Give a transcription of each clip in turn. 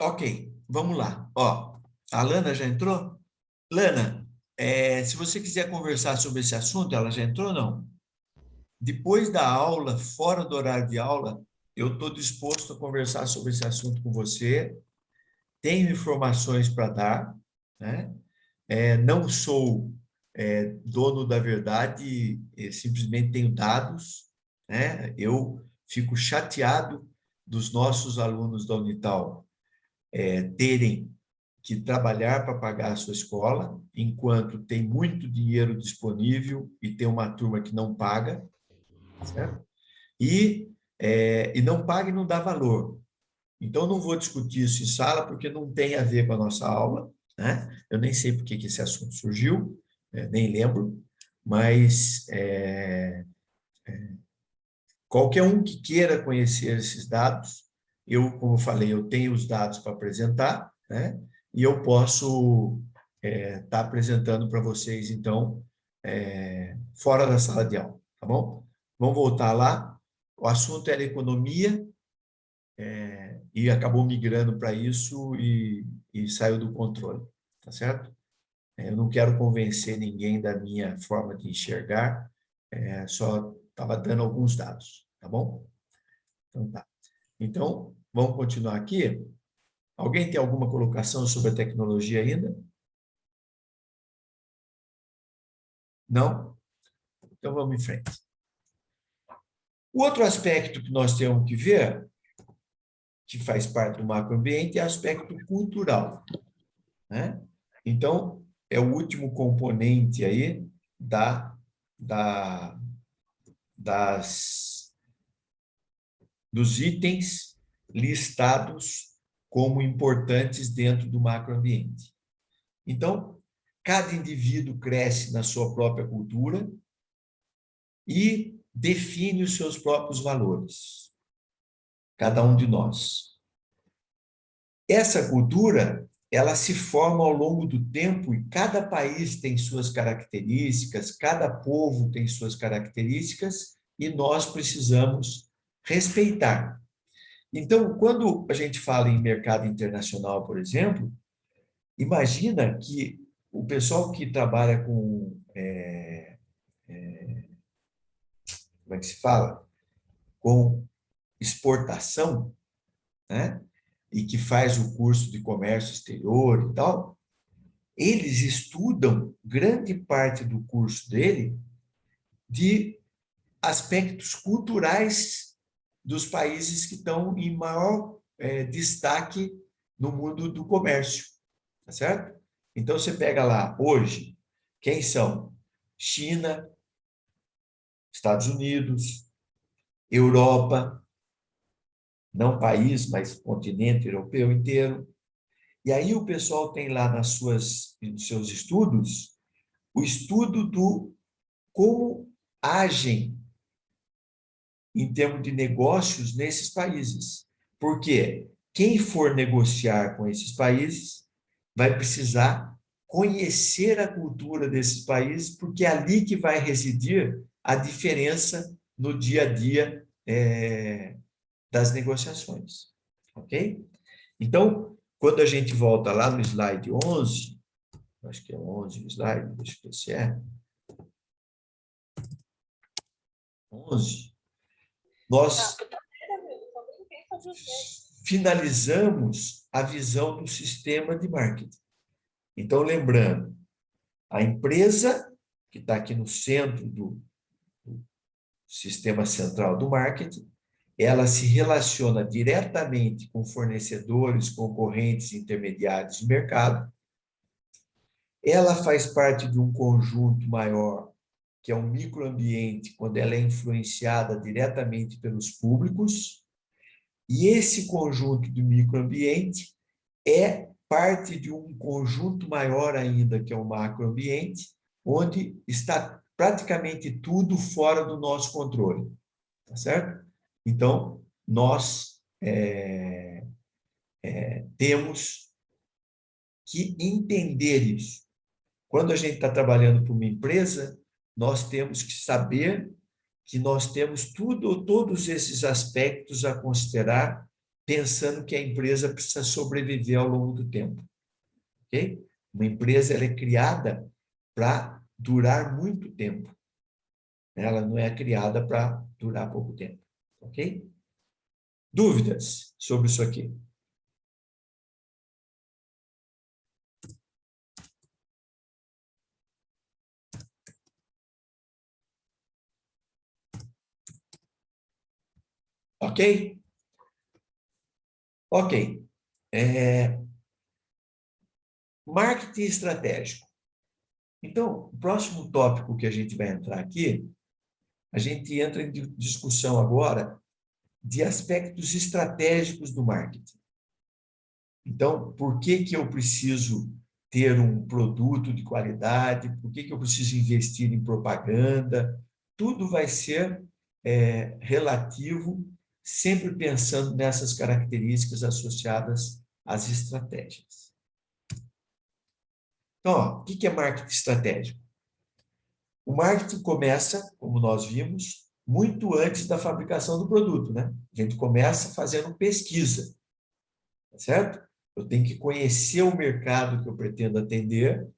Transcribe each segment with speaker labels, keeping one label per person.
Speaker 1: Ok, vamos lá. Ó, a Lana já entrou? Lana, se você quiser conversar sobre esse assunto, ela já entrou ou não? Depois da aula, fora do horário de aula, eu estou disposto a conversar sobre esse assunto com você. Tenho informações para dar, né? Não sou dono da verdade, simplesmente tenho dados, né? Eu fico chateado dos nossos alunos da Unital terem que trabalhar para pagar a sua escola, enquanto tem muito dinheiro disponível e tem uma turma que não paga, certo? E não paga e não dá valor. Então, não vou discutir isso em sala, porque não tem a ver com a nossa aula, né? Eu nem sei por que esse assunto surgiu, nem lembro, mas qualquer um que queira conhecer esses dados, eu, como falei, eu tenho os dados para apresentar, né? E eu posso estar apresentando para vocês, então, fora da sala de aula, tá bom? Vamos voltar lá. O assunto era economia, e acabou migrando para isso e saiu do controle, tá certo? Eu não quero convencer ninguém da minha forma de enxergar, só estava dando alguns dados, tá bom? Então, tá. Então, vamos continuar aqui. Alguém tem alguma colocação sobre a tecnologia ainda? Não? Então, vamos em frente. O outro aspecto que nós temos que ver, que faz parte do macroambiente, é o aspecto cultural, né? Então, é o último componente aí da, da, das, dos itens listados como importantes dentro do macroambiente. Então, cada indivíduo cresce na sua própria cultura e define os seus próprios valores, cada um de nós. Essa cultura, ela se forma ao longo do tempo e cada país tem suas características, cada povo tem suas características e nós precisamos respeitar. Então, quando a gente fala em mercado internacional, por exemplo, imagina que o pessoal que trabalha com, como é que se fala? Com exportação, né? E que faz o curso de comércio exterior e tal, eles estudam grande parte do curso dele de aspectos culturais dos países que estão em maior destaque no mundo do comércio, tá certo? Então, você pega lá, hoje, quem são? China, Estados Unidos, Europa, não país, mas continente europeu inteiro. E aí o pessoal tem lá nos seus estudos, o estudo do como agem em termos de negócios nesses países. Porque quem for negociar com esses países vai precisar conhecer a cultura desses países, porque é ali que vai residir a diferença no dia a dia das negociações. Ok? Então, quando a gente volta lá no slide 11, acho que é 11 o slide, deixa eu ver se é. 11, nós finalizamos a visão do sistema de marketing. Então, lembrando, a empresa, que está aqui no centro do sistema central do marketing, ela se relaciona diretamente com fornecedores, concorrentes, intermediários de mercado. Ela faz parte de um conjunto maior, que é um microambiente, quando ela é influenciada diretamente pelos públicos. E esse conjunto de microambiente é parte de um conjunto maior ainda, que é o macroambiente, onde está praticamente tudo fora do nosso controle, tá certo? Então, nós temos que entender isso. Quando a gente está trabalhando para uma empresa, nós temos que saber que nós temos todos esses aspectos a considerar pensando que a empresa precisa sobreviver ao longo do tempo. Ok? Uma empresa ela é criada para durar muito tempo. Ela não é criada para durar pouco tempo. Ok? Dúvidas sobre isso aqui? Ok? Ok. Marketing estratégico. Então, o próximo tópico que a gente vai entrar aqui, a gente entra em discussão agora de aspectos estratégicos do marketing. Então, por que que eu preciso ter um produto de qualidade? Por que que eu preciso investir em propaganda? Tudo vai ser relativo, sempre pensando nessas características associadas às estratégias. Então, ó, o que que é marketing estratégico? O marketing começa, como nós vimos, muito antes da fabricação do produto, né? A gente começa fazendo pesquisa, tá certo? Eu tenho que conhecer o mercado que eu pretendo atender,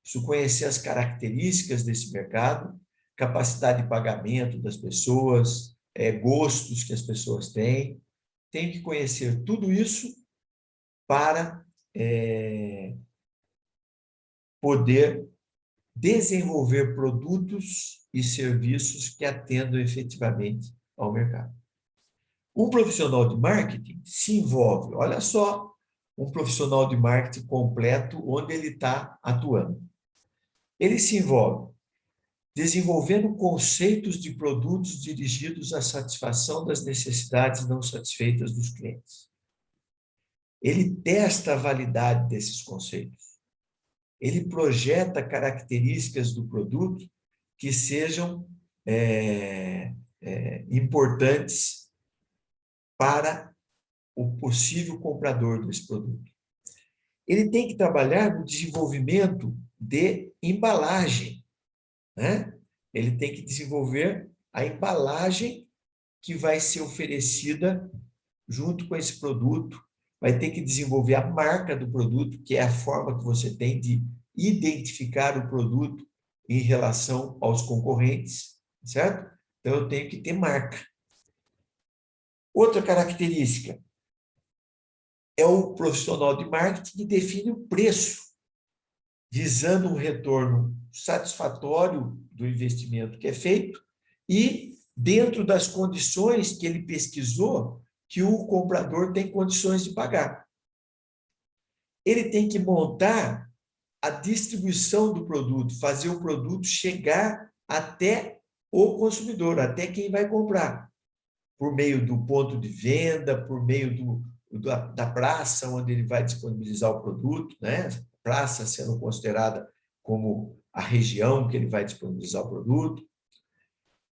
Speaker 1: preciso conhecer as características desse mercado, capacidade de pagamento das pessoas, gostos que as pessoas têm. Tenho que conhecer tudo isso para poder desenvolver produtos e serviços que atendam efetivamente ao mercado. Um profissional de marketing se envolve, olha só, um profissional de marketing completo onde ele está atuando. Ele se envolve desenvolvendo conceitos de produtos dirigidos à satisfação das necessidades não satisfeitas dos clientes. Ele testa a validade desses conceitos. Ele projeta características do produto que sejam importantes para o possível comprador desse produto. Ele tem que trabalhar no desenvolvimento de embalagem, né? Ele tem que desenvolver a embalagem que vai ser oferecida junto com esse produto, vai ter que desenvolver a marca do produto, que é a forma que você tem de identificar o produto em relação aos concorrentes, certo? Então, eu tenho que ter marca. Outra característica é o profissional de marketing que define o preço, visando um retorno satisfatório do investimento que é feito e dentro das condições que ele pesquisou que o comprador tem condições de pagar. Ele tem que montar a distribuição do produto, fazer o produto chegar até o consumidor, até quem vai comprar, por meio do ponto de venda, por meio da praça onde ele vai disponibilizar o produto, né? Praça sendo considerada como a região que ele vai disponibilizar o produto.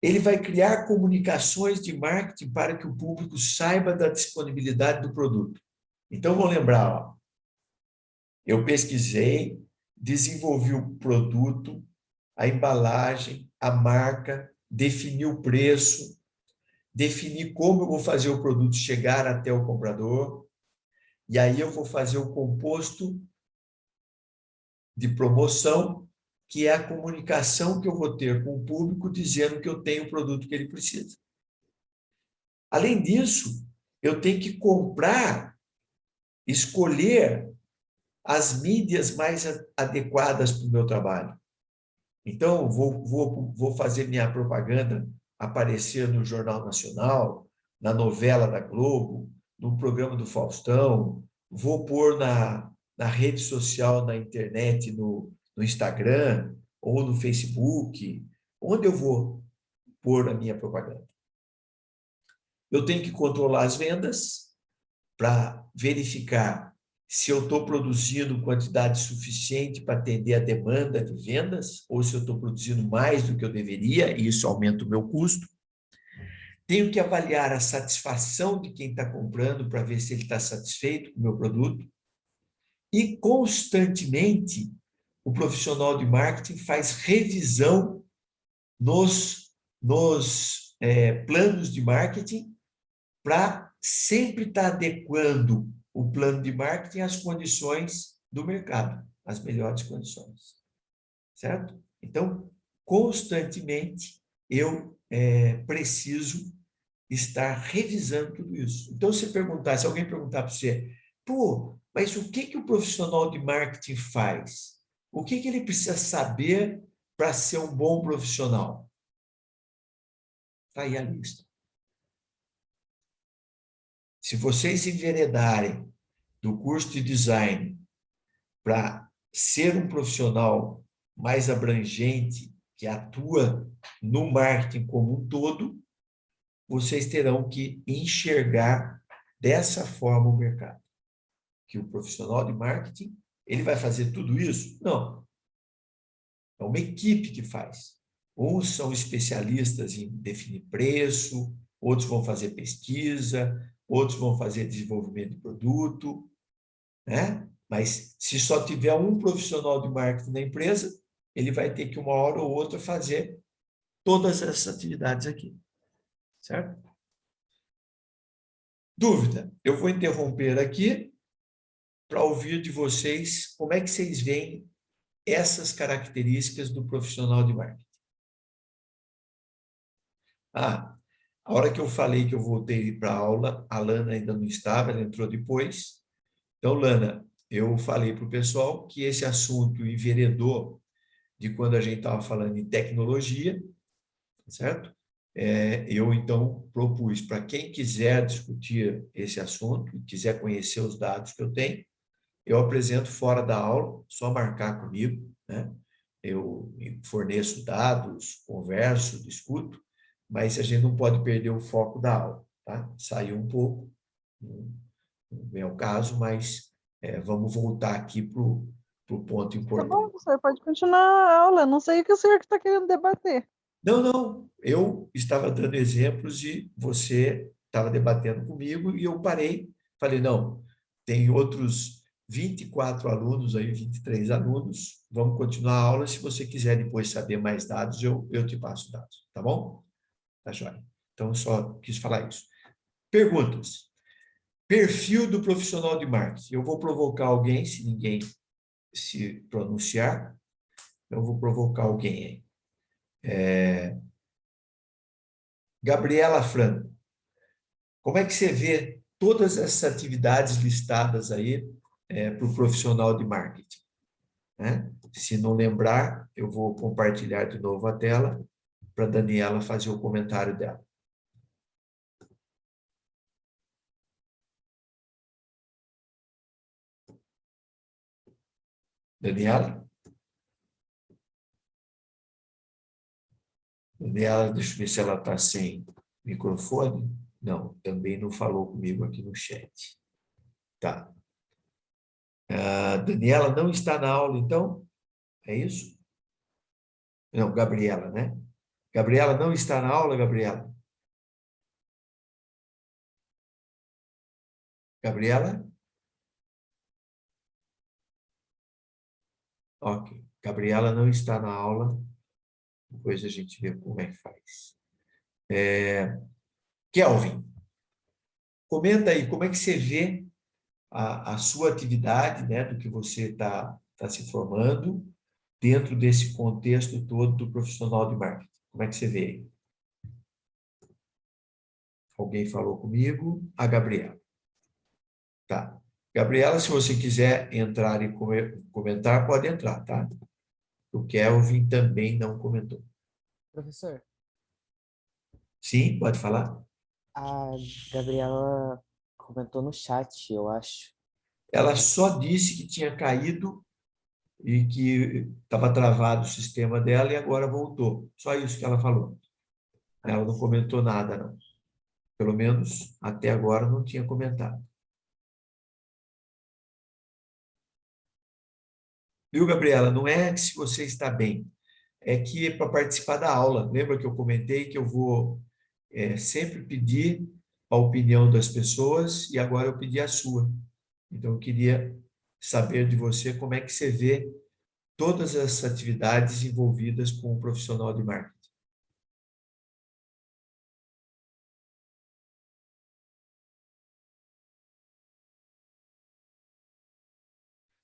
Speaker 1: Ele vai criar comunicações de marketing para que o público saiba da disponibilidade do produto. Então, vou lembrar, ó, eu pesquisei, desenvolvi o produto, a embalagem, a marca, defini o preço, defini como eu vou fazer o produto chegar até o comprador, e aí eu vou fazer o composto de promoção, que é a comunicação que eu vou ter com o público dizendo que eu tenho o produto que ele precisa. Além disso, eu tenho que comprar, escolher as mídias mais adequadas para o meu trabalho. Então, vou fazer minha propaganda aparecer no Jornal Nacional, na novela da Globo, no programa do Faustão, vou pôr na rede social, na internet, no Instagram ou no Facebook, onde eu vou pôr a minha propaganda. Eu tenho que controlar as vendas para verificar se eu estou produzindo quantidade suficiente para atender a demanda de vendas, ou se eu estou produzindo mais do que eu deveria, e isso aumenta o meu custo. Tenho que avaliar a satisfação de quem está comprando para ver se ele está satisfeito com o meu produto. E, constantemente, o profissional de marketing faz revisão nos planos de marketing para sempre está adequando o plano de marketing às condições do mercado, às melhores condições, certo? Então, constantemente, eu preciso estar revisando tudo isso. Então, se alguém perguntar para você, pô, mas o que que o profissional de marketing faz? O que que ele precisa saber para ser um bom profissional? Está aí a lista. Se vocês enveredarem do curso de design para ser um profissional mais abrangente, que atua no marketing como um todo, vocês terão que enxergar dessa forma o mercado. Que o profissional de marketing, ele vai fazer tudo isso? Não. É uma equipe que faz. Uns são especialistas em definir preço, outros vão fazer pesquisa, outros vão fazer desenvolvimento de produto, né? Mas se só tiver um profissional de marketing na empresa, ele vai ter que uma hora ou outra fazer todas essas atividades aqui, certo? Dúvida? Eu vou interromper aqui para ouvir de vocês como é que vocês veem essas características do profissional de marketing. Ah, a hora que eu falei que eu voltei para a aula, a Lana ainda não estava, ela entrou depois. Então, Lana, eu falei para o pessoal que esse assunto enveredou de quando a gente estava falando em tecnologia, certo? Eu, então, propus para quem quiser discutir esse assunto, quiser conhecer os dados que eu tenho, eu apresento fora da aula, só marcar comigo, né? Eu forneço dados, converso, discuto, mas a gente não pode perder o foco da aula, tá? Saiu um pouco, não é o caso, mas vamos voltar aqui para o ponto
Speaker 2: Tá bom,
Speaker 1: importante.
Speaker 2: professor, pode continuar a aula. Não sei o que o senhor está querendo debater.
Speaker 1: Não, não, eu estava dando exemplos e você estava debatendo comigo e eu parei, falei, não, tem outros 24 alunos aí, 23 alunos, vamos continuar a aula, se você quiser depois saber mais dados, eu te passo dados, tá bom? Tá joia. Então, só quis falar isso. Perguntas. Perfil do profissional de marketing. Eu vou provocar alguém, se ninguém se pronunciar, eu vou provocar alguém aí. Gabriela Franco. Como é que você vê todas essas atividades listadas aí para o profissional de marketing? Né? Se não lembrar, eu vou compartilhar de novo a tela para a Daniela fazer o comentário dela. Daniela? Daniela, deixa eu ver se ela está sem microfone. Não, também não falou comigo aqui no chat. Tá. A Daniela não está na aula, então? É isso? Não, Gabriela, né? Gabriela não está na aula, Gabriela? Gabriela? Ok. Gabriela não está na aula. Depois a gente vê como é que faz. Kelvin, comenta aí como é que você vê a sua atividade, né, do que você tá se formando dentro desse contexto todo do profissional de marketing. Como é que você vê aí? Alguém falou comigo? A Gabriela. Tá. Gabriela, se você quiser entrar e comentar, pode entrar, tá? O Kelvin também não comentou.
Speaker 3: Professor,
Speaker 1: Sim, pode falar?
Speaker 3: a Gabriela comentou no chat, eu acho.
Speaker 1: Ela só disse que tinha caído e que estava travado o sistema dela e agora voltou. Só isso que ela falou.
Speaker 3: Ah,
Speaker 1: Ela não comentou nada, não. Pelo menos até agora não tinha comentado. Viu, Gabriela? Não é que se você está bem, é que é para participar da aula. Lembra que eu comentei que eu vou sempre pedir a opinião das pessoas e agora eu pedi a sua. Então, eu queria saber de você como é que você vê todas as atividades envolvidas com o profissional de marketing.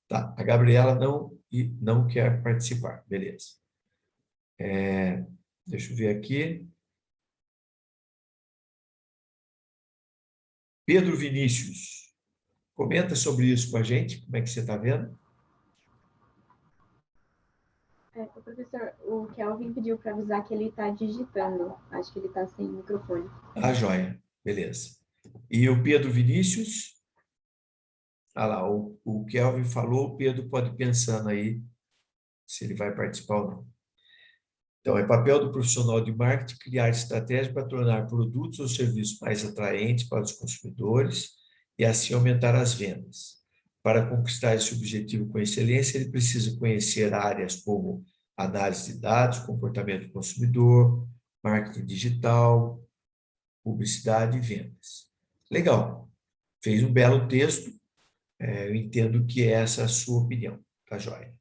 Speaker 1: Tá, a Gabriela não quer participar, beleza. Deixa eu ver aqui. Pedro Vinícius, comenta sobre isso com a gente, como é que você está vendo?
Speaker 4: Professor, o Kelvin pediu para avisar que ele está digitando. Acho que ele está sem microfone.
Speaker 1: Ah, joia, beleza. E o Pedro Vinícius? Ah lá, o Kelvin falou, o Pedro pode ir pensando aí se ele vai participar ou não. Então, é papel do profissional de marketing criar estratégia para tornar produtos ou serviços mais atraentes para os consumidores e assim aumentar as vendas. Para conquistar esse objetivo com excelência, ele precisa conhecer áreas como análise de dados, comportamento do consumidor, marketing digital, publicidade e vendas. Legal. Fez um belo texto. Eu entendo que essa é a sua opinião. Tá joia.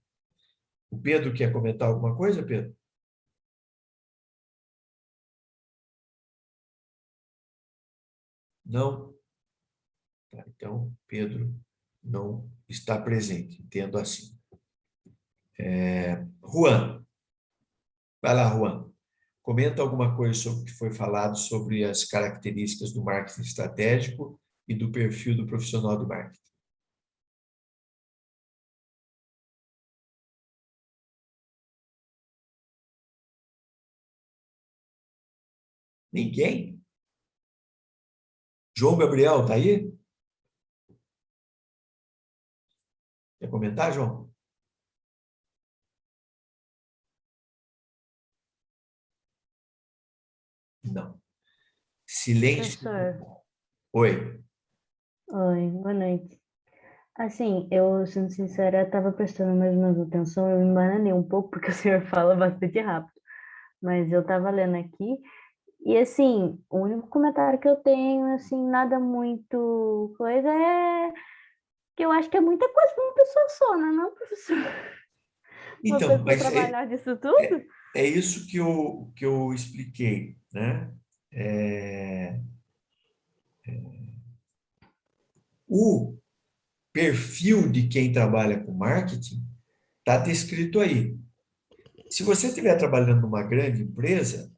Speaker 1: O Pedro quer comentar alguma coisa, Pedro? Não? Tá, então, Pedro não está presente, entendo assim. Juan, vai lá, Juan. Comenta alguma coisa sobre o que foi falado sobre as características do marketing estratégico e do perfil do profissional de marketing. Ninguém? João Gabriel, tá aí? Quer comentar, João? Não. Silêncio.
Speaker 5: Professor,
Speaker 1: Oi.
Speaker 5: oi, boa noite. Assim, eu, sendo sincera, estava prestando mais ou menos atenção, eu me embananei um pouco, porque o senhor fala bastante rápido, mas eu estava lendo aqui, e assim, o único comentário que eu tenho, assim, nada muito coisa, é que eu acho que é muita coisa para uma pessoa só, né, não, professor? Uma
Speaker 1: Então,
Speaker 5: pessoa
Speaker 1: mas
Speaker 5: trabalhar disso tudo?
Speaker 1: é isso que eu expliquei, né? É, o perfil de quem trabalha com marketing está descrito aí. Se você estiver trabalhando numa grande empresa,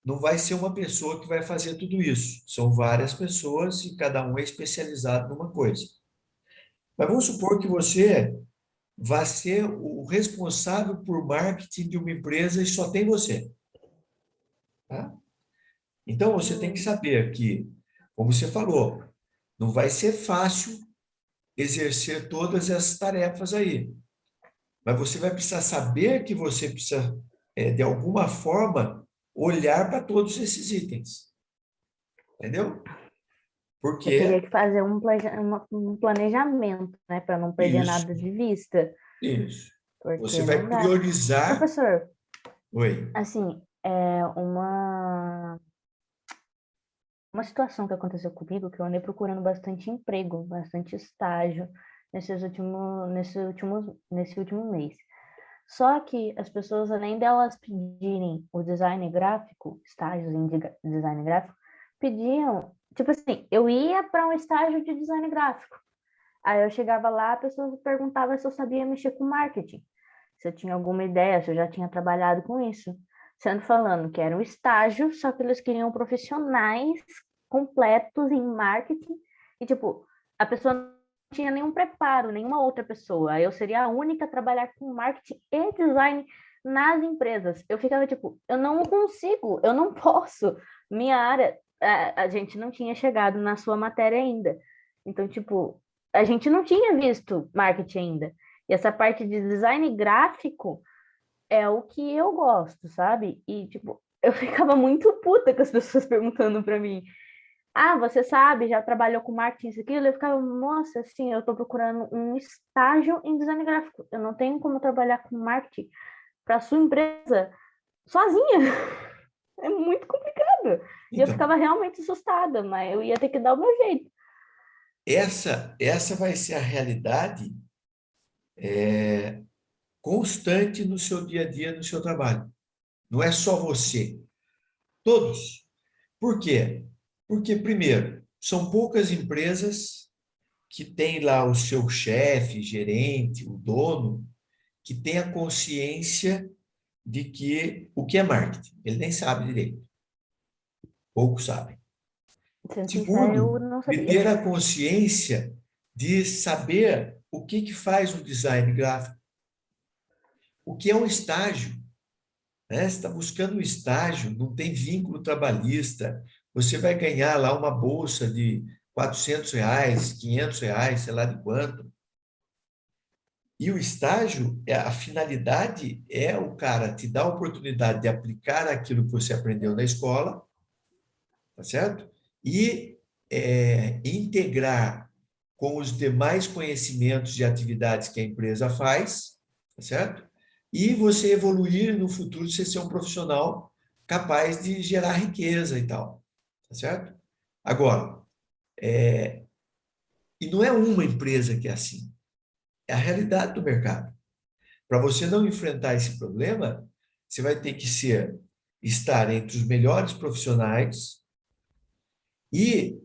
Speaker 1: não vai ser uma pessoa que vai fazer tudo isso. São várias pessoas e cada um é especializado numa coisa. Mas vamos supor que você vai ser o responsável por marketing de uma empresa e só tem você, tá? Então você tem que saber que, como você falou, não vai ser fácil exercer todas essas tarefas aí. Mas você vai precisar saber que você precisa, de alguma forma, olhar para todos esses itens. Entendeu?
Speaker 5: Eu teria
Speaker 1: Porque
Speaker 5: que fazer um planejamento, né, para não perder
Speaker 1: isso,
Speaker 5: nada de vista,
Speaker 1: isso. Você
Speaker 5: porque
Speaker 1: vai
Speaker 5: não dá.
Speaker 1: priorizar.
Speaker 5: Professor,
Speaker 1: Oi.
Speaker 5: assim, uma situação que aconteceu comigo, que eu andei procurando bastante emprego, bastante estágio nesse último mês. Só que as pessoas, além delas pedirem o design gráfico, estágios em design gráfico, pediam, tipo assim, eu ia para um estágio de design gráfico. Aí eu chegava lá, a pessoa perguntava se eu sabia mexer com marketing, se eu tinha alguma ideia, se eu já tinha trabalhado com isso. Sendo falando que era um estágio, só que eles queriam profissionais completos em marketing. E, tipo, a pessoa não tinha nenhum preparo, nenhuma outra pessoa. Eu seria a única a trabalhar com marketing e design nas empresas. Eu ficava, tipo, eu não consigo, eu não posso. Minha área, a gente não tinha chegado na sua matéria ainda. Então, tipo, a gente não tinha visto marketing ainda. E essa parte de design gráfico é o que eu gosto, sabe? E, tipo, eu ficava muito puta com as pessoas perguntando para mim: ah, você sabe, já trabalhou com marketing, isso, aquilo? Eu ficava, nossa, assim, eu tô procurando um estágio em design gráfico. Eu não tenho como trabalhar com marketing para sua empresa sozinha. É muito complicado. E eu
Speaker 1: Então,
Speaker 5: ficava realmente assustada, mas eu ia ter que dar o meu jeito.
Speaker 1: essa vai ser a realidade constante no seu dia a dia, no seu trabalho. Não é só você, todos. Por quê? Porque, primeiro, são poucas empresas que tem lá o seu chefe, gerente, o dono, que tem a consciência de que o que é marketing. Ele nem sabe direito. Poucos sabem.
Speaker 5: Sendo sincero, eu
Speaker 1: Segundo,
Speaker 5: não
Speaker 1: de
Speaker 5: sabia.
Speaker 1: ter a consciência de saber o que faz um design gráfico. O que é um estágio? Né? Você está buscando um estágio, não tem vínculo trabalhista, você vai ganhar lá uma bolsa de R$ 400, R$ 500, sei lá de quanto. E o estágio, a finalidade é o cara te dar a oportunidade de aplicar aquilo que você aprendeu na escola, tá certo? E integrar com os demais conhecimentos e atividades que a empresa faz, tá certo? E você evoluir no futuro, você ser um profissional capaz de gerar riqueza e tal, tá certo? Agora, e não é uma empresa que é assim, é a realidade do mercado. Para você não enfrentar esse problema, você vai ter que estar entre os melhores profissionais e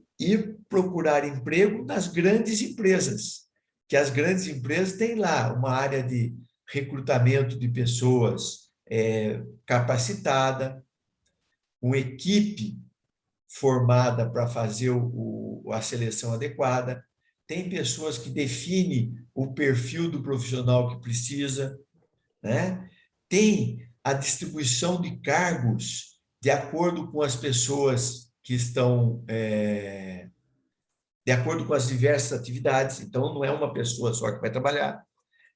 Speaker 1: procurar emprego nas grandes empresas, que as grandes empresas têm lá uma área de recrutamento de pessoas capacitada, uma equipe formada para fazer a seleção adequada, tem pessoas que definem o perfil do profissional que precisa, né? Tem a distribuição de cargos de acordo com as pessoas que estão, de acordo com as diversas atividades. Então, não é uma pessoa só que vai trabalhar.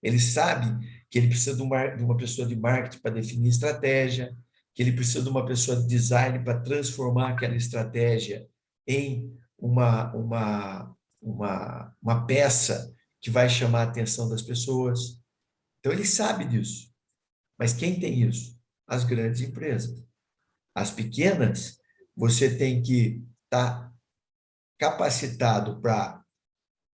Speaker 1: Ele sabe que ele precisa de uma pessoa de marketing para definir estratégia, que ele precisa de uma pessoa de design para transformar aquela estratégia em uma peça que vai chamar a atenção das pessoas. Então, ele sabe disso. Mas quem tem isso? As grandes empresas. As pequenas, você tem que estar capacitado para,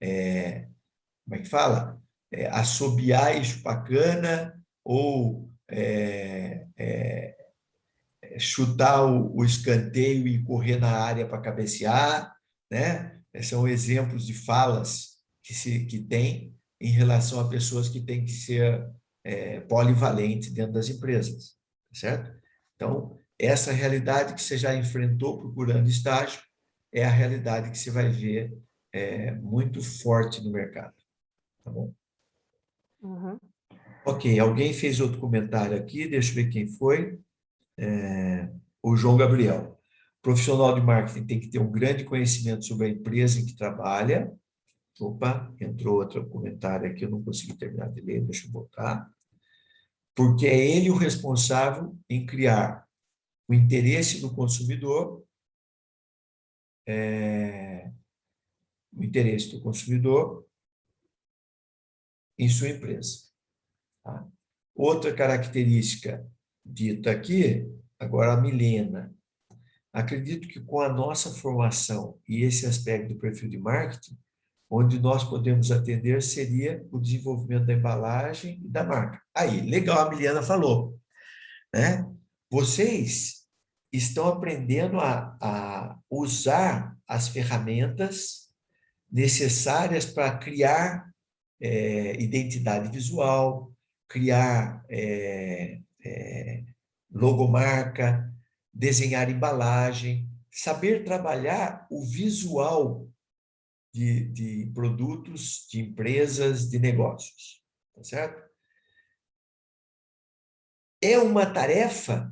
Speaker 1: como é que fala? Assobiar isso bacana ou chutar o escanteio e correr na área para cabecear, né? São exemplos de falas que tem em relação a pessoas que têm que ser polivalentes dentro das empresas, certo? Então, essa realidade que você já enfrentou procurando estágio é a realidade que você vai ver muito forte no mercado, tá bom?
Speaker 5: Uhum.
Speaker 1: Ok, alguém fez outro comentário aqui, deixa eu ver quem foi. O João Gabriel. Profissional de marketing tem que ter um grande conhecimento sobre a empresa em que trabalha. Opa, entrou outro comentário aqui, eu não consegui terminar de ler, deixa eu voltar. Porque é ele o responsável em criar o interesse do consumidor, o interesse do consumidor em sua empresa. Tá? Outra característica dita aqui, agora a Milena. Acredito que com a nossa formação e esse aspecto do perfil de marketing, onde nós podemos atender seria o desenvolvimento da embalagem e da marca. Aí, legal, a Miliana falou, né? Vocês estão aprendendo a usar as ferramentas necessárias para criar identidade visual, criar logomarca, desenhar embalagem, saber trabalhar o visual de produtos, de empresas, de negócios, tá certo? É uma tarefa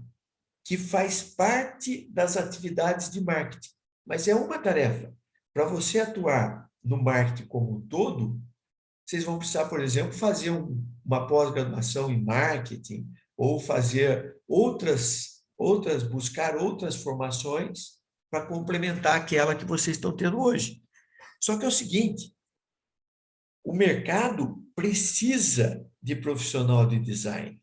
Speaker 1: que faz parte das atividades de marketing, mas é uma tarefa. Para você atuar no marketing como um todo, vocês vão precisar, por exemplo, fazer uma pós-graduação em marketing ou fazer buscar outras formações para complementar aquela que vocês estão tendo hoje. Só que é o seguinte, o mercado precisa de profissional de design,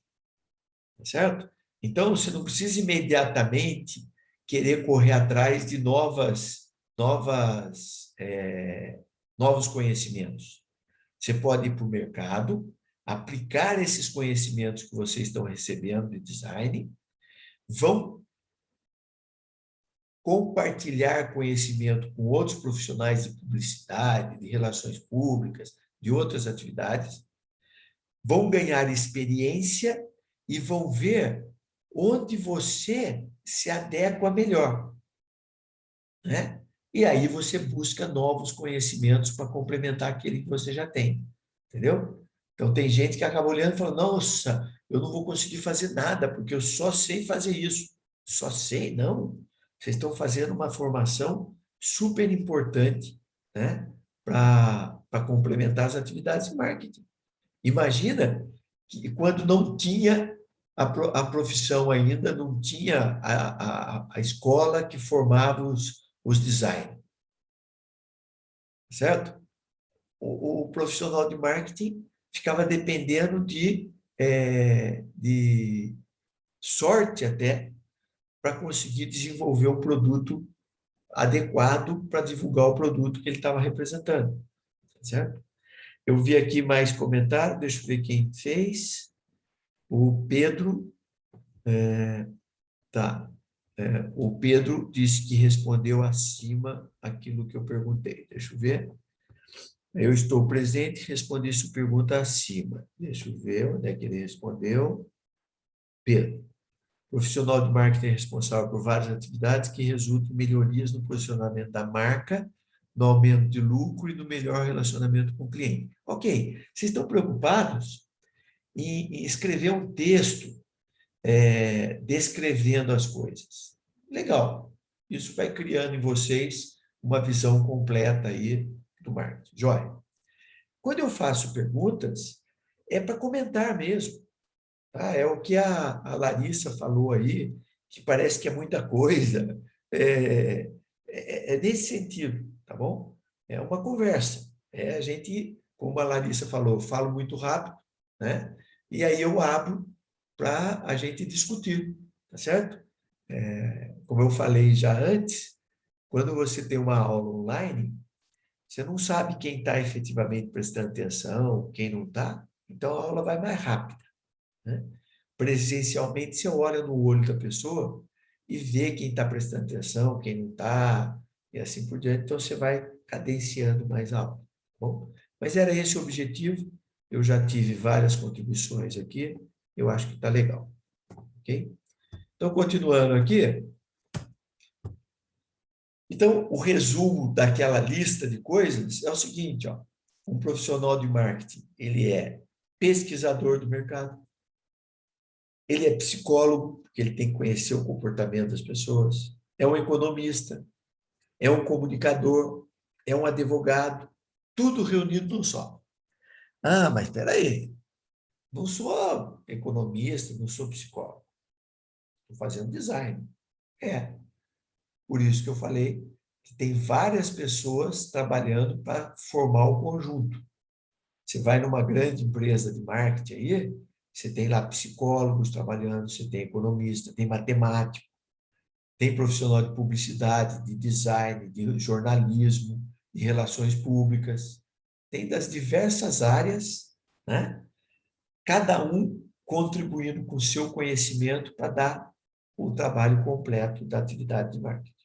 Speaker 1: tá certo? Então, você não precisa imediatamente querer correr atrás de novos conhecimentos. Você pode ir para o mercado, aplicar esses conhecimentos que vocês estão recebendo de design, vão compartilhar conhecimento com outros profissionais de publicidade, de relações públicas, de outras atividades, vão ganhar experiência e vão ver onde você se adequa melhor, né? E aí você busca novos conhecimentos para complementar aquele que você já tem, entendeu? Então, tem gente que acaba olhando e falando, nossa, eu não vou conseguir fazer nada, porque eu só sei fazer isso. Só sei? Não. Vocês estão fazendo uma formação super importante, né? Para complementar as atividades de marketing. Imagina que quando não tinha a profissão ainda, não tinha a escola que formava os designers, certo? O profissional de marketing ficava dependendo de sorte até para conseguir desenvolver um produto adequado para divulgar o produto que ele estava representando, certo? Eu vi aqui mais comentário, deixa eu ver quem fez. O Pedro, tá. O Pedro disse que respondeu acima aquilo que eu perguntei. Deixa eu ver. Eu estou presente, respondi sua pergunta acima. Deixa eu ver onde é que ele respondeu. Pedro, profissional de marketing é responsável por várias atividades que resultam em melhorias no posicionamento da marca, no aumento de lucro e no melhor relacionamento com o cliente. Ok, vocês estão preocupados em escrever um texto descrevendo as coisas. Legal, isso vai criando em vocês uma visão completa aí do marketing. Joia. Quando eu faço perguntas, é para comentar mesmo. Tá? É o que a Larissa falou aí, que parece que é muita coisa. É nesse sentido, tá bom? É uma conversa. A gente, como a Larissa falou, eu falo muito rápido, né? E aí eu abro para a gente discutir, tá certo? Como eu falei já antes, quando você tem uma aula online, você não sabe quem está efetivamente prestando atenção, quem não está, então a aula vai mais rápida, né? Presencialmente, você olha no olho da pessoa e vê quem está prestando atenção, quem não está, e assim por diante, então você vai cadenciando mais a aula, tá bom? Mas era esse o objetivo, eu já tive várias contribuições aqui, eu acho que está legal, ok? Então, continuando aqui, então, o resumo daquela lista de coisas é o seguinte, ó, um profissional de marketing, ele é pesquisador do mercado, ele é psicólogo, porque ele tem que conhecer o comportamento das pessoas, é um economista, é um comunicador, é um advogado, tudo reunido num só. Ah, mas espera aí, não sou economista, não sou psicólogo, estou fazendo design. Por isso que eu falei que tem várias pessoas trabalhando para formar o conjunto. Você vai numa grande empresa de marketing aí, você tem lá psicólogos trabalhando, você tem economista, tem matemático, tem profissional de publicidade, de design, de jornalismo, de relações públicas, tem das diversas áreas, né? Cada um contribuindo com o seu conhecimento para dar o trabalho completo da atividade de marketing.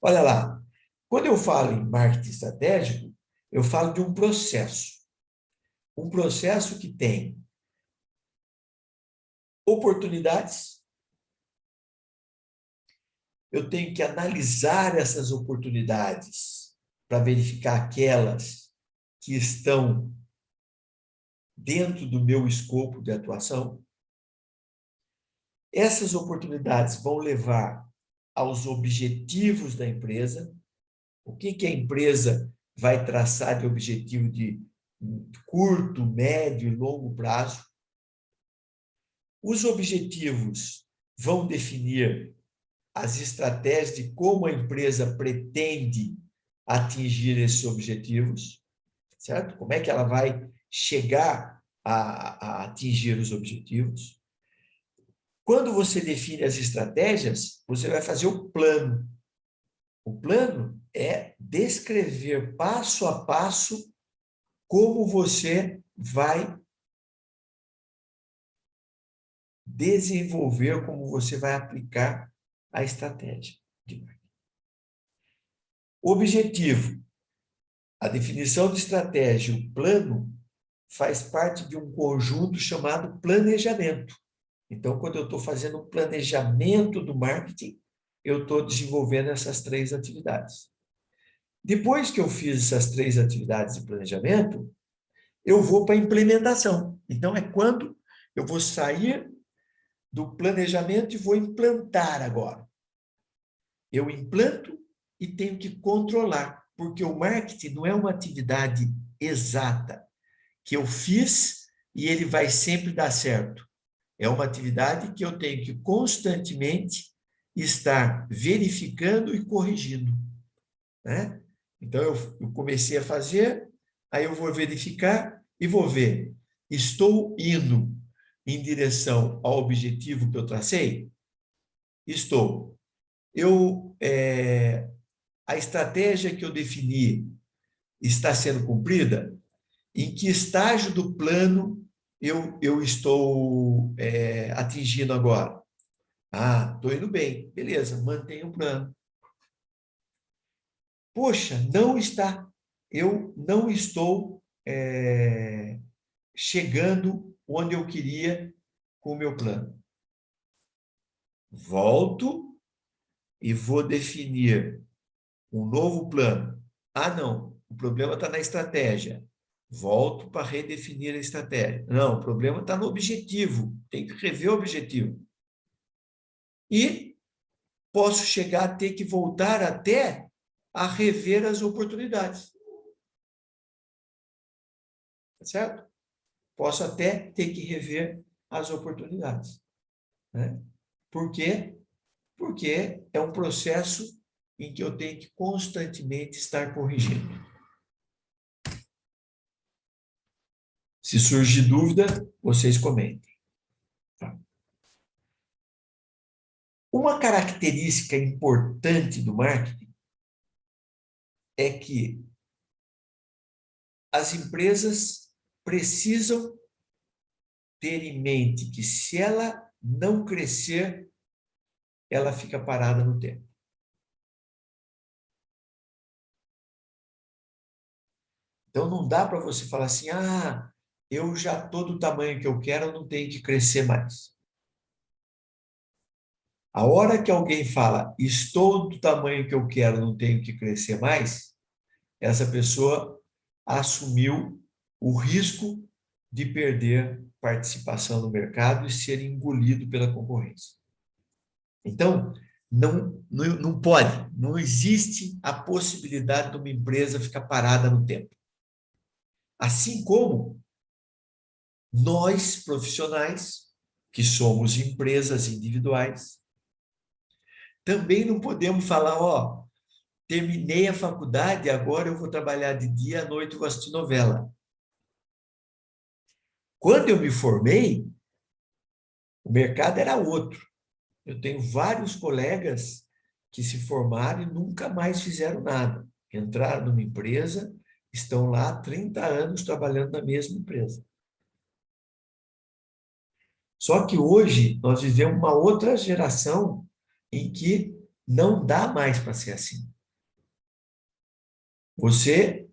Speaker 1: Olha lá, quando eu falo em marketing estratégico, eu falo de um processo. Um processo que tem oportunidades, eu tenho que analisar essas oportunidades para verificar aquelas que estão dentro do meu escopo de atuação. Essas oportunidades vão levar aos objetivos da empresa. O que a empresa vai traçar de objetivo de curto, médio e longo prazo? Os objetivos vão definir as estratégias de como a empresa pretende atingir esses objetivos, certo? Como é que ela vai chegar a atingir os objetivos? Quando você define as estratégias, você vai fazer o plano. O plano é descrever passo a passo como você vai desenvolver, como você vai aplicar a estratégia de marketing. O objetivo, a definição de estratégia, o plano, faz parte de um conjunto chamado planejamento. Então, quando eu estou fazendo um planejamento do marketing, eu estou desenvolvendo essas 3 atividades. Depois que eu fiz essas 3 atividades de planejamento, eu vou para a implementação. Então, é quando eu vou sair do planejamento e vou implantar agora. Eu implanto e tenho que controlar, porque o marketing não é uma atividade exata, que eu fiz e ele vai sempre dar certo. É uma atividade que eu tenho que constantemente estar verificando e corrigindo, né? Então, eu comecei a fazer, aí eu vou verificar e vou ver, estou indo em direção ao objetivo que eu tracei? Estou. A estratégia que eu defini está sendo cumprida? Em que estágio do plano eu estou atingindo agora? Ah, estou indo bem. Beleza, mantenha o plano. Poxa, não está. Eu não estou chegando onde eu queria com o meu plano. Volto e vou definir um novo plano. Ah, não, o problema está na estratégia. Volto para redefinir a estratégia. Não, o problema está no objetivo. Tem que rever o objetivo. E posso chegar a ter que voltar até a rever as oportunidades. Tá certo? Posso até ter que rever as oportunidades, né? Por quê? Porque é um processo em que eu tenho que constantemente estar corrigindo. Se surgir dúvida, vocês comentem. Tá? Uma característica importante do marketing é que as empresas precisam ter em mente que se ela não crescer, ela fica parada no tempo. Então, não dá para você falar assim, eu já estou do tamanho que eu quero, eu não tenho que crescer mais. A hora que alguém fala, estou do tamanho que eu quero, não tenho que crescer mais, essa pessoa assumiu o risco de perder participação no mercado e ser engolido pela concorrência. Então, não pode, não existe a possibilidade de uma empresa ficar parada no tempo. Assim como nós, profissionais, que somos empresas individuais, também não podemos falar, terminei a faculdade, agora eu vou trabalhar de dia, à noite eu vou assistir novela. Quando eu me formei, o mercado era outro. Eu tenho vários colegas que se formaram e nunca mais fizeram nada. Entraram numa empresa, estão lá há 30 anos trabalhando na mesma empresa. Só que hoje nós vivemos uma outra geração em que não dá mais para ser assim. Você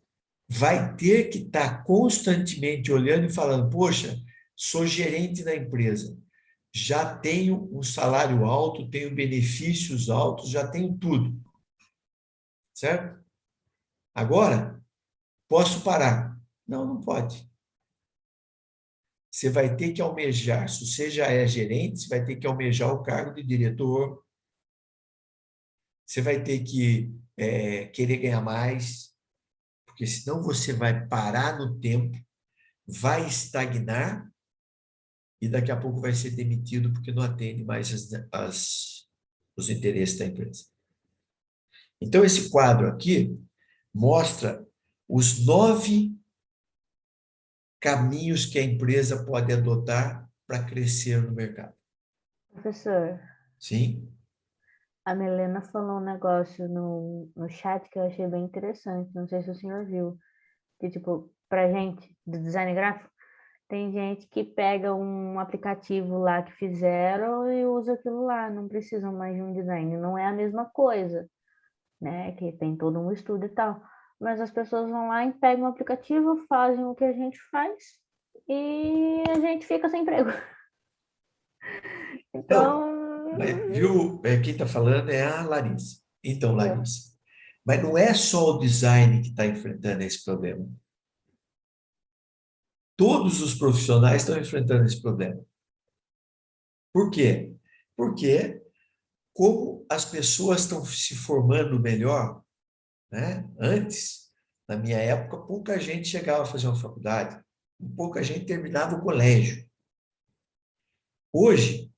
Speaker 1: vai ter que estar constantemente olhando e falando, poxa, sou gerente da empresa, já tenho um salário alto, tenho benefícios altos, já tenho tudo. Certo? Agora, posso parar? Não, não pode. Você vai ter que almejar, se você já é gerente, você vai ter que almejar o cargo de diretor, você vai ter que querer ganhar mais, porque senão você vai parar no tempo, vai estagnar e daqui a pouco vai ser demitido porque não atende mais os interesses da empresa. Então, esse quadro aqui mostra os 9 caminhos que a empresa pode adotar para crescer no mercado.
Speaker 5: Professor,
Speaker 1: Sim?
Speaker 5: a Milena falou um negócio no chat que eu achei bem interessante. Não sei se o senhor viu. Que, tipo, pra gente, do design gráfico, Tem gente que pega um aplicativo lá que fizeram e usa aquilo lá, não precisam mais de um design. Não é a mesma coisa, né? Que tem todo um estudo e tal. Mas as pessoas vão lá e pegam o aplicativo, fazem o que a gente faz e a gente fica sem emprego.
Speaker 1: Não,
Speaker 5: Então,
Speaker 1: mas, viu? Quem está falando é a Larissa. Então,
Speaker 5: eu.
Speaker 1: Larissa, mas não é só o design que está enfrentando esse problema. Todos os profissionais estão enfrentando esse problema. Por quê? Porque como as pessoas estão se formando melhor, né? Antes, na minha época, pouca gente chegava a fazer uma faculdade, pouca gente terminava o colégio. Hoje,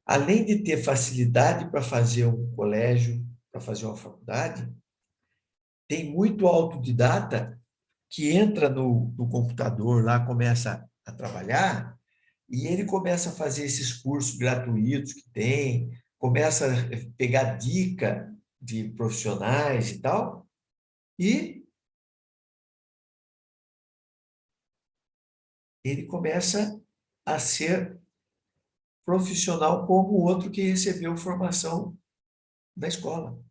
Speaker 1: além de ter facilidade para fazer um colégio, para fazer uma faculdade, tem muito autodidata que entra no computador lá, começa a trabalhar, e ele começa a fazer esses cursos gratuitos que tem, começa a pegar dica de profissionais e tal, e ele começa a ser profissional como o outro que recebeu formação na escola.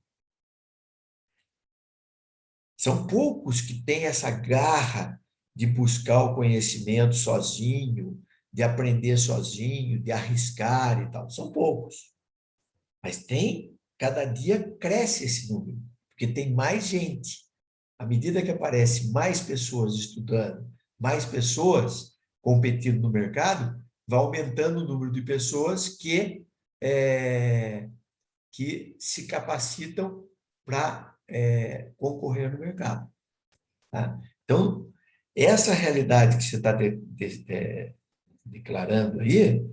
Speaker 1: São poucos que têm essa garra de buscar o conhecimento sozinho, de aprender sozinho, de arriscar e tal. São poucos. Mas tem, cada dia cresce esse número, porque tem mais gente. À medida que aparece mais pessoas estudando, mais pessoas competindo no mercado, vai aumentando o número de pessoas que se capacitam para concorrer no mercado. Tá? Então, essa realidade que você está declarando aí,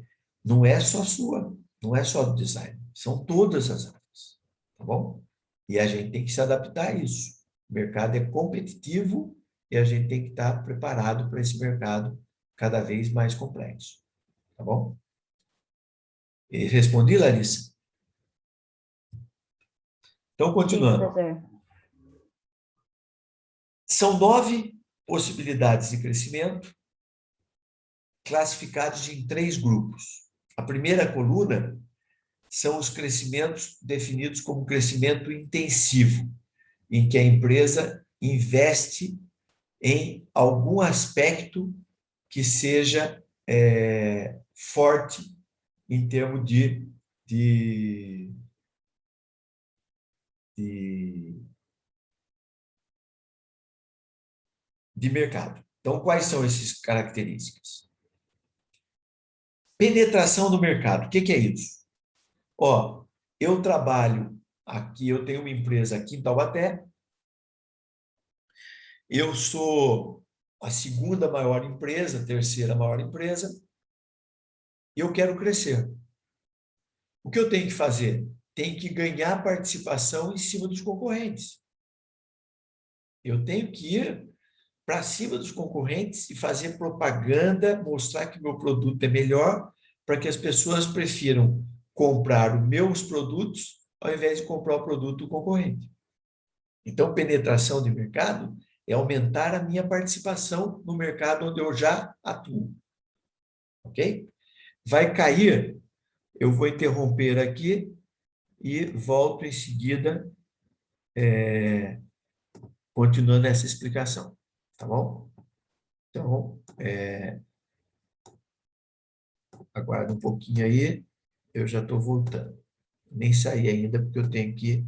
Speaker 1: não é só sua, não é só do design, são todas as áreas, tá bom? E a gente tem que se adaptar a isso. O mercado é competitivo e a gente tem que estar preparado para esse mercado cada vez mais complexo, tá bom? E respondi, Larissa? Então,
Speaker 5: Sim,
Speaker 1: continuando.
Speaker 5: professor.
Speaker 1: São 9 possibilidades de crescimento classificados em 3 grupos. A primeira coluna são os crescimentos definidos como crescimento intensivo, em que a empresa investe em algum aspecto que seja forte em termos de mercado. Então, quais são essas características? Penetração do mercado. O que é isso? Ó, eu trabalho aqui, eu tenho uma empresa aqui em Taubaté, eu sou a segunda maior empresa, terceira maior empresa, e eu quero crescer. O que eu tenho que fazer? Tenho que ganhar participação em cima dos concorrentes. Eu tenho que ir para cima dos concorrentes e fazer propaganda, mostrar que meu produto é melhor, para que as pessoas prefiram comprar os meus produtos ao invés de comprar o produto do concorrente. Então, penetração de mercado é aumentar a minha participação no mercado onde eu já atuo. Ok? Vai cair, eu vou interromper aqui e volto em seguida, continuando essa explicação. Tá bom? Então, aguarda um pouquinho aí, eu já estou voltando. Nem saí ainda, porque eu tenho que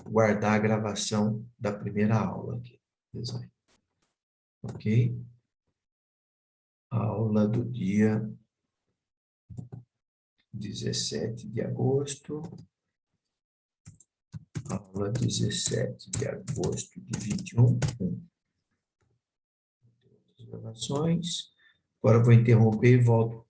Speaker 1: guardar a gravação da primeira aula aqui. Design. Ok? Aula do dia 17 de agosto. Aula 17 de agosto de 21. Gravações. Agora eu vou interromper e volto